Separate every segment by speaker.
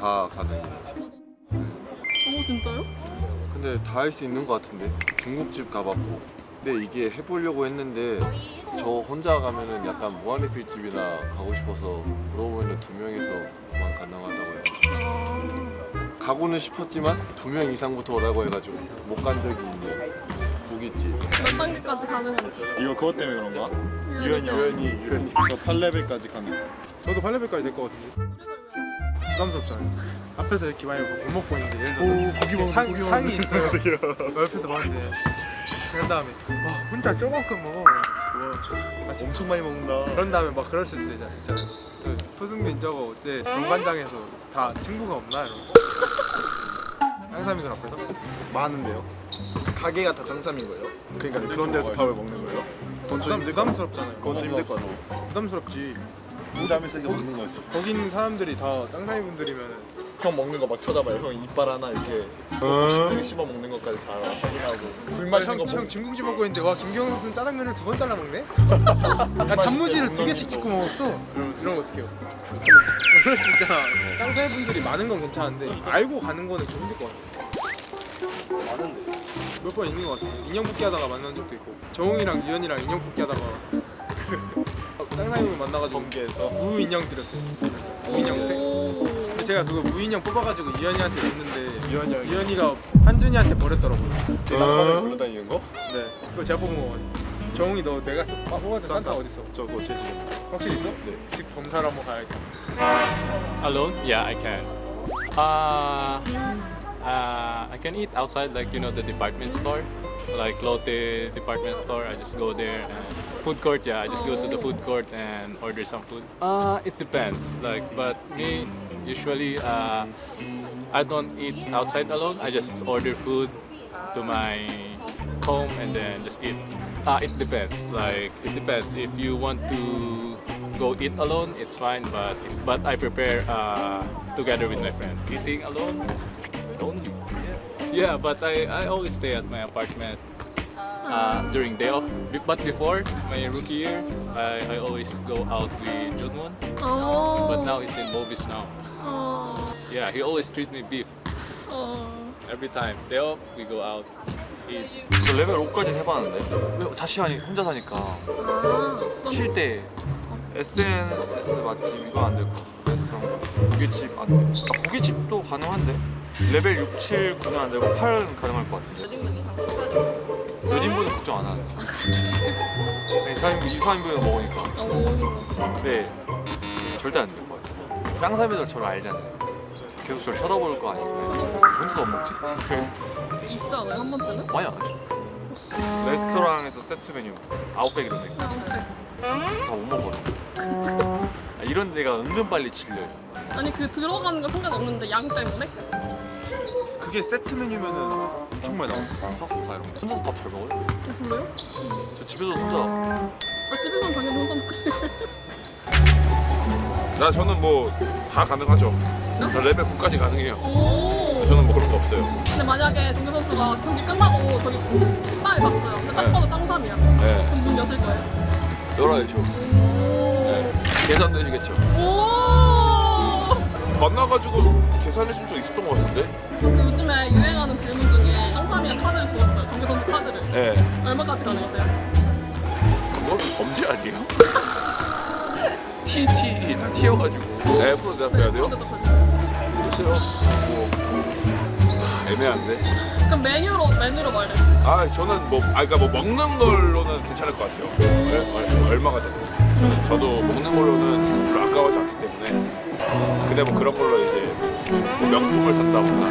Speaker 1: 다 가능해요.
Speaker 2: 오 진짜요?
Speaker 1: 근데 다 할 수 있는 것 같은데. 중국집 가봤고. 근데 이게 해보려고 했는데 저 혼자 가면은 약간 무한리필집이나 가고 싶어서 물어보면 2명이서만 가능하다고 해요. 가고는 싶었지만 2명 이상부터 오라고 해가지고 못 간 적이 있는 고깃집.
Speaker 2: 몇 단계까지 가능한지.
Speaker 3: 이거 그것 때문에 그런가? 유연이 저 8레벨까지 가능.
Speaker 4: 저도 8레벨까지 될 것 같은데 부담스럽잖아요. 앞에서 이렇게 많이 못 먹고 있는데 예를 들어서
Speaker 3: 고기 먹는
Speaker 4: 상이 있어요. 옆에서 봤는데 그런 다음에 와 혼자 조금큼 먹어.
Speaker 3: 엄청 많이 먹는다.
Speaker 4: 그런 다음에 막 그랬을 때 있잖아요. 저 표승민 저거 어때 정관장에서 다 친구가 없나 이러고 짱삼이들 앞에서
Speaker 3: 많은데요? 가게가 다 짱삼인 거예요? 그러니까 그런 데서 밥을 먹는 거예요?
Speaker 4: 부담스럽잖아요.
Speaker 3: 그건 좀 힘들 것 같아요.
Speaker 4: 부담스럽지.
Speaker 3: 부담을 세게 먹는 거였어.
Speaker 4: 거기 있는 사람들이 다 짱삼이 분들이면은
Speaker 3: 형 먹는 거 막 쳐다봐요. 형 이빨 하나 이렇게 식생이 씹어 먹는 것까지 다 확인하고. 물 마시는 거
Speaker 4: 형 중국집 먹고 있는데 와 김경수 선수는 짜장면을 2번 잘라 먹네? 야 단무지를 2개씩 찍고 먹었어. 이런 거 어떡해요? 그럴 수 있잖아. 짱사이 분들이 많은 건 괜찮은데 알고 가는 거는 좀 힘들 것 같아.
Speaker 3: 많은데.
Speaker 4: 몇 번 있는 것 같아. 인형 뽑기 하다가 만난 적도 있고 정웅이랑 유연이랑 인형 뽑기 하다가 짱사이 분을 만나가지고
Speaker 3: 전기에서
Speaker 4: 무 인형 드렸어요. 무 인형 색. 근데 제가 그거 무 인형 뽑아가지고 유연이한테 줬는데 유연이가 한준이한테 버렸더라고요.
Speaker 3: 땅바닥에 굴러다니는 거?
Speaker 4: 네, 그거 제가 뽑은 거거든요. 정웅이 너 내가 뽑았던 산타 어딨어?
Speaker 3: 저거 제 집에.
Speaker 4: 확실히 있어?
Speaker 3: 네.
Speaker 4: 집 검사를 한번 가야겠다.
Speaker 5: Alone? Yeah, I can. I can eat outside, like you know, the department store, like Lotte department store. I just go there. And food court, yeah, I just go to the food court and order some food. It depends. Like, but me usually, I don't eat outside alone. I just order food to my home and then just eat. It depends. Like, it depends. If you want to go eat alone, it's fine. But I prepare together with my friend. Eating alone, lonely. Yeah, but I always stay at my apartment during day off. But before my rookie year, I always go out with Junwon.
Speaker 2: 어.
Speaker 5: But now he's in Bovis now.
Speaker 2: 어.
Speaker 5: Yeah, he always treat me beef
Speaker 2: 어.
Speaker 5: every time. Day off, we go out. Eat.
Speaker 6: 저 레벨 5까지 해봤는데 왜 자취하니 혼자 사니까
Speaker 2: 아.
Speaker 6: 쉴 때 SNS 맛집 이거 안 되고 레스토랑 고깃집 안 돼. 고깃집도 가능한데 레벨 6, 7, 9는 안 되고 8은 가능할 것 같은데.
Speaker 2: 몇인분 이상 씹어야 돼.
Speaker 6: 몇 인분은 걱정 안 하는데 2, 4인분은 먹으니까. 근데 절대 안 될 것 같아요. 짱사비들 저를 알잖아요. 계속 저를 쳐다볼 거 아니에요. 혼자도 못 먹지.
Speaker 2: 있지 않아요? 한 번쯤은?
Speaker 6: 많이 안 하죠. 레스토랑에서 세트 메뉴 900 이런 데 다 못 먹거든요. 이런 데가 은근 빨리 질려요.
Speaker 2: 아니 그 들어가는 거 상관없는데 양 때문에?
Speaker 6: 그게 세트 메뉴면은 엄청 많이 나와요. 파스타 이런 거. 혼자서 밥 잘 먹어요?
Speaker 2: 그래요?
Speaker 6: 저 집에서 혼자.
Speaker 2: 아 집에서는 당연히 혼자 먹지.
Speaker 1: 저는 뭐 다 가능하죠. 저 레벨 9까지 가능해요.
Speaker 2: 오.
Speaker 1: 저는 뭐 그런 거 없어요.
Speaker 2: 근데 만약에 동료 선수가 경기 끝나고 저기 식당에 갔어요. 근데 딱 봐도 짱삼이야.
Speaker 1: 네.
Speaker 2: 그럼 문 여실 거예요?
Speaker 1: 열어야죠.
Speaker 2: 오.
Speaker 1: 계산 되시겠죠?
Speaker 2: 오.
Speaker 1: 만나가지고 계산해 준 적 있었던 것 같은데?
Speaker 2: 그 요즘에 유행하는 질문 중에 짱삼이가 카드를 주었어요. 경기 선수 카드를.
Speaker 1: 네.
Speaker 2: 얼마까지 가능하세요?
Speaker 1: 그건 범죄 아니에요? T 다 튀어가지고. 네, 프로 대답해야 돼요? 글쎄요. 뭐 애매한데.
Speaker 2: 그럼 메뉴로 말해.
Speaker 1: 저는 그러니까 뭐 먹는 걸로는 괜찮을 것 같아요. 네, 얼마가 되고. 저도 먹는 걸로는 별로 아까워하지 않기 때문에. 근데 뭐 그런 걸로 이제 뭐 명품을 산다거나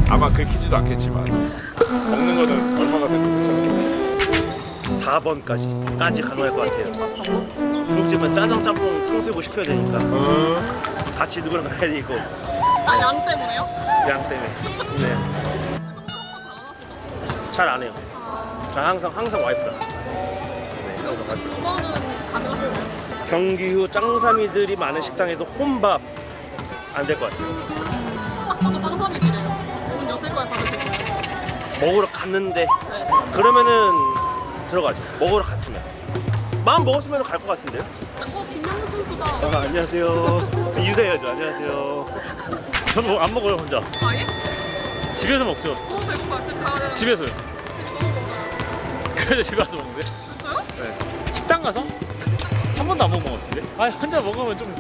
Speaker 1: 아마 긁히지도 않겠지만 먹는 거는 얼마가 돼도 괜찮을 것 같아요.
Speaker 7: 4번까지 가능할 것 같아요.
Speaker 2: 맞죠?
Speaker 7: 중국집은 짜장, 짬뽕, 탕수육 시켜야 되니까 같이 누구랑 가야 되고
Speaker 2: 아, 양 때문에요?
Speaker 7: 양 때문에. 네. 잘 안 해요. 저 항상 와이프랑. 네, 항상 와이프.
Speaker 2: 그거는 가능하세요?
Speaker 7: 경기 후 짱삼이들이 많은 식당에서 혼밥 안 될 것 같아요.
Speaker 2: 딱 봐도 짱삼이들이에요. 문 여실 거에 받으실 거예요?
Speaker 7: 먹으러 갔는데
Speaker 2: 네.
Speaker 7: 그러면은 들어가죠. 먹으러 갔으면. 마음 먹었으면 갈 것 같은데요?
Speaker 2: 김명수 선수가
Speaker 7: 안녕하세요. 유세여죠. 안녕하세요.
Speaker 8: 저는 안 먹어요 혼자.
Speaker 2: 아예?
Speaker 8: 집에서 먹죠.
Speaker 2: 너무 배고파요. 집 가야 되는데.
Speaker 8: 집에서요.
Speaker 2: 집이 너무 멀어요.
Speaker 8: 그래서 집에 가서 먹는데.
Speaker 2: 진짜요?
Speaker 8: 식당 가서 한 번도 안 먹은 것 같은데. 아 혼자 먹으면 좀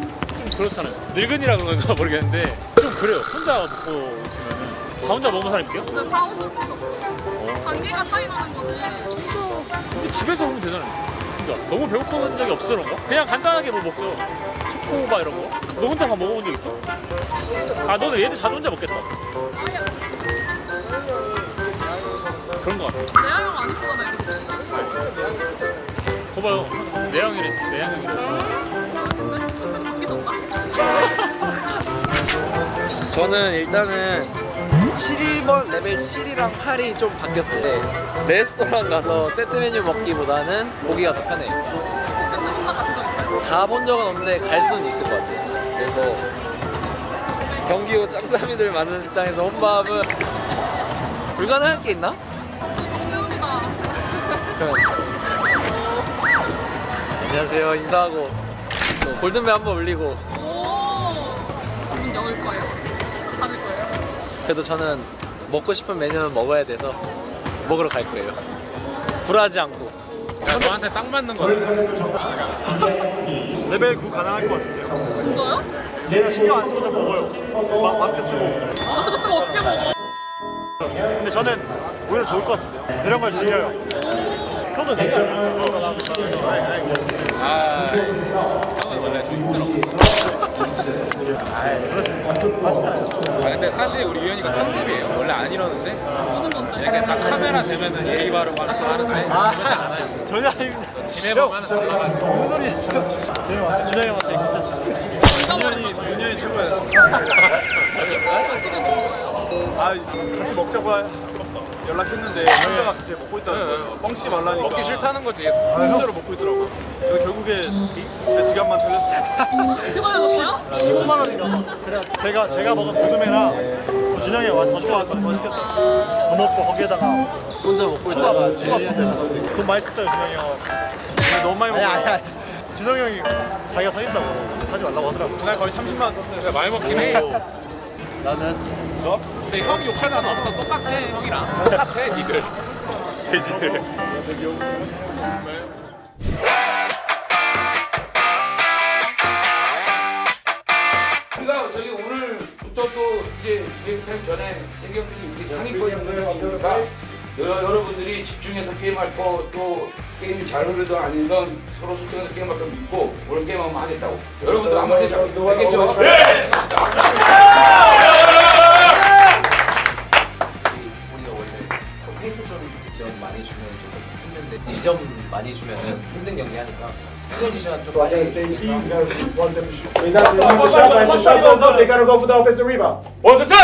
Speaker 8: 그렇잖아요. 늙은이라 그런가 모르겠는데 좀 그래요. 혼자 먹고 있으면은 다 혼자 먹는 사람 있게요?
Speaker 2: 근데 다 혼자 드셨어요. 단계가 차이 나는 거지.
Speaker 8: 근데 집에서 먹으면 되잖아요. 혼자 너무 배고픈 적이 없어 그런 거? 그냥 간단하게 뭐 먹죠. 초코바 이런 거. 너 혼자 다 먹어본 적 있어? 아 너는 얘들 자주 혼자 먹겠다.
Speaker 2: 아예
Speaker 8: 그런 거 같아.
Speaker 2: 내향형 아니시잖아요.
Speaker 8: 거봐요. 내향형이래.
Speaker 2: 아 근데 그때는 바뀌셨나?
Speaker 9: 저는 일단은 7번 레벨 7이랑 8이 좀 바뀌었어요. 네. 레스토랑 가서 세트 메뉴 먹기보다는 보기가 더 편해요.
Speaker 2: 왠지 혼자 가본 적 있어요?
Speaker 9: 가본 적은 없는데 갈 수는 있을 것 같아요. 그래서 경기도 짱싸미들 많은 식당에서 혼밥은 불가능할 게 있나?
Speaker 2: 박지훈이다.
Speaker 9: 안녕하세요 인사하고 또 골든벨 한번 울리고.
Speaker 2: 오. 문 열을 거예요. 닫을 거예요.
Speaker 9: 그래도 저는 먹고 싶은 메뉴는 먹어야 돼서 먹으러 갈 거예요. 불하지 않고.
Speaker 4: 야, 너한테 딱 맞는 거네.
Speaker 3: 레벨 9 가능할 것 같은데요.
Speaker 2: 진짜요?
Speaker 3: 얘는 신경 안 쓰고 좀 먹어요. 마스크 쓰고.
Speaker 2: 마스크 쓰고 어떻게 먹어?
Speaker 3: 근데 저는 오히려 좋을 것 같은데요. 이런 걸 즐겨요. 형도 되게
Speaker 4: 아, 형은 원래 좀 힘들어. 아 근데 사실 우리 유현이가 컨셉이에요. 원래 안 이러는데
Speaker 2: 무슨 건데?
Speaker 4: 이렇게 딱 카메라 되면은 예의 바르고 하는 척 하는데 그러지 않아요.
Speaker 3: 전혀 아닙니다.
Speaker 4: 지내보면은 달라가지고.
Speaker 3: 무슨 소리? 준영이 왔어요. 준영이 형한테 컨텐츠.
Speaker 4: 윤현이 최고예요.
Speaker 2: 어떻게 먹어요?
Speaker 3: 아 같이 먹자고 연락했는데 혼자가 그렇게 먹고 있다는 거예요. 뻥치 말라니까.
Speaker 4: 먹기 싫다는 거지.
Speaker 3: 진짜로 먹고 있더라고요. 그래서 결국에 제 지갑만 털렸어요.
Speaker 2: 그거 해줬어요?
Speaker 3: 15만 원인가. 제가 먹은 모둠이랑 준영이 와서 더 시켰어. 더 시켰죠. 더 먹고 거기에다가
Speaker 9: 혼자 먹고 있다가 준현이한테
Speaker 3: 돈 많이 썼어요 준영이 형. 너무 많이 먹어요. 아니. 준영이 형이 자기가 사겠다고 사지 말라고 하더라고.
Speaker 4: 그날 거의 30만 원 썼어요. 많이 먹긴 해.
Speaker 9: 나는
Speaker 4: 근데 형이 욕할 건 없어. 똑같아 형이랑. 똑같아 니들. 돼지들.
Speaker 10: 우리가 저기 오늘부터 또 이제 브레이크타임 전에 세 경기 우리 상위권이니까 여러분들이 집중해서 게임할 거 또 게임이 잘 흐르든 아니든 서로 소통해서 게임할 거 믿고 오늘 게임 한번 하겠다고 여러분들 한번 해줘 알겠죠? 네!
Speaker 9: 우리가 원래 페이스점 득점 많이 주면 조금 힘든데 2점 많이 주면은 힘든 경기 하니까 포지션 좀 많이
Speaker 10: 원투 셋!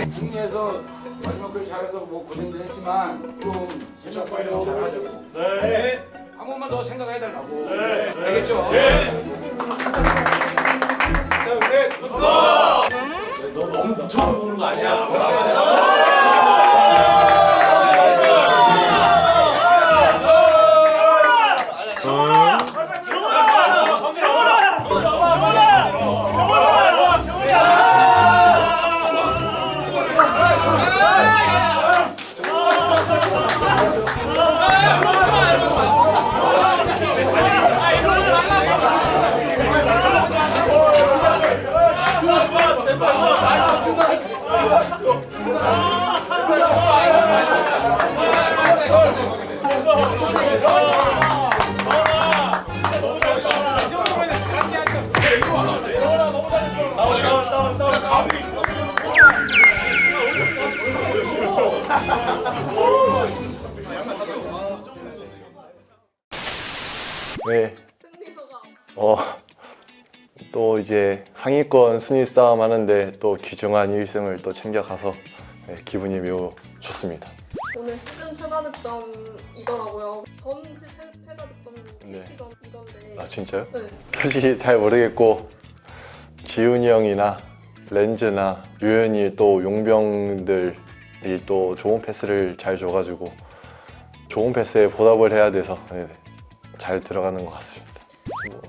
Speaker 10: 승리해서 마지막까지 잘해서 뭐 고생도 했지만 좀 생각 빨리 잘하자고. 네. 한 번만 더 생각해달라고. 네. 알겠죠? 네. 자, 우리
Speaker 3: 너 너무 묻혀서 보는 거 아니야?
Speaker 1: 네.
Speaker 2: 승리 소감.
Speaker 1: 또 이제 상위권 순위 싸움 하는데 또 귀중한 1승을 또 챙겨가서 네, 기분이 매우 좋습니다.
Speaker 2: 오늘 시즌 최다 득점이더라고요. 전시 최다 득점도
Speaker 1: 네.
Speaker 2: 이던데.
Speaker 1: 아 진짜요?
Speaker 2: 네.
Speaker 1: 솔직히 잘 모르겠고 지훈이 형이나 렌즈나 유현이 또 용병들이 또 좋은 패스를 잘 줘가지고 좋은 패스에 보답을 해야 돼서 네, 잘 들어가는 것 같습니다.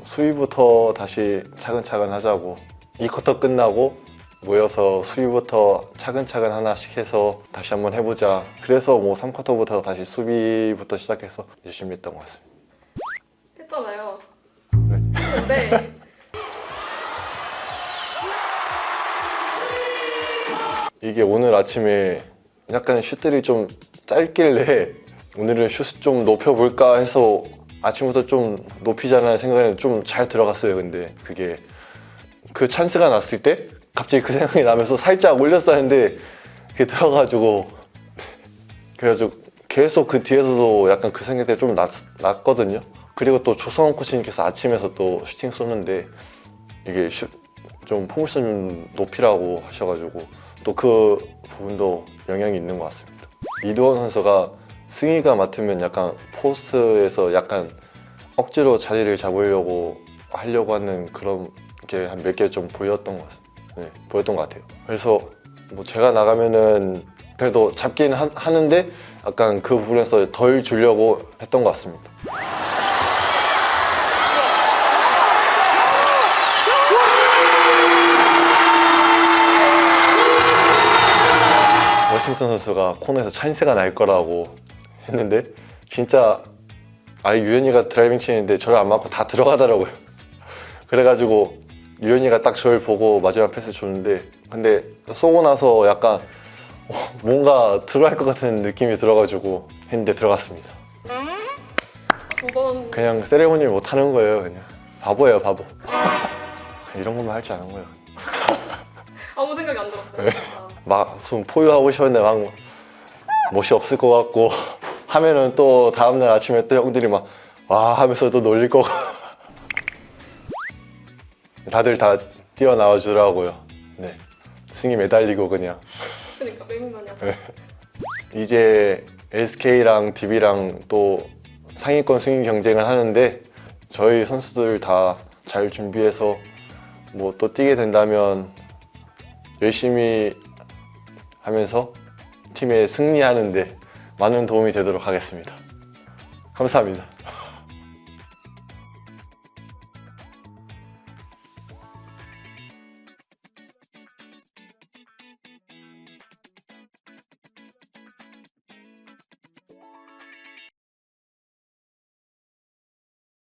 Speaker 1: 수비부터 다시 차근차근 하자고 2쿼터 끝나고 모여서 수비부터 차근차근 하나씩 해서 다시 한번 해보자. 그래서 뭐 3쿼터부터 다시 수비부터 시작해서 열심히 했던 것 같습니다.
Speaker 2: 했잖아요.
Speaker 1: 네.
Speaker 2: 근데
Speaker 1: 이게 오늘 아침에 약간 슛들이 좀 짧길래 오늘은 슛 좀 높여볼까 해서 아침부터 좀 높이자는 생각에는 좀 잘 들어갔어요. 근데 그게 그 찬스가 났을 때 갑자기 그 생각이 나면서 살짝 올렸었는데 그게 들어가지고 그래가지고 계속 그 뒤에서도 약간 그 생각이 좀 났거든요. 그리고 또 조성원 코치님께서 아침에서 또 슈팅 쏘는데 이게 좀 포물선 좀 높이라고 하셔가지고 또 그 부분도 영향이 있는 것 같습니다. 이두원 선수가 승희가 맡으면 약간 포스트에서 약간 억지로 자리를 잡으려고 하려고 하는 그런 게 한 몇 개 좀 보였던 것 같습니다. 네, 보였던 것 같아요. 그래서 뭐 제가 나가면은 그래도 잡기는 하는데 약간 그 부분에서 덜 주려고 했던 것 같습니다. 워싱턴 선수가 코너에서 찬스가 날 거라고 했는데 진짜 아예 유현이가 드라이빙 치는데 저를 안 맞고 다 들어가더라고요. 그래가지고 유현이가 딱 저를 보고 마지막 패스 줬는데 근데 쏘고 나서 약간 뭔가 들어갈 것 같은 느낌이 들어가지고 했는데 들어갔습니다.
Speaker 2: 두 번
Speaker 1: 그냥 세레모니를 못 하는 거예요. 그냥 바보예요, 바보. 이런 것만 할 줄 아는 거예요.
Speaker 2: 아무 생각이 안 들었어요.
Speaker 1: 네. 막 무슨 포유하고 싶었는데 막 멋이 없을 것 같고 하면은 또 다음날 아침에 또 형들이 막 와 하면서 또 놀릴 거고 다들 다 뛰어나와 주더라고요. 네, 승이 매달리고 그냥.
Speaker 2: 그러니까 맹만이야.
Speaker 1: 이제 SK랑 DB랑 또 상위권 승인 경쟁을 하는데 저희 선수들 다 잘 준비해서 뭐 또 뛰게 된다면 열심히 하면서 팀에 승리하는데 많은 도움이 되도록 하겠습니다. 감사합니다.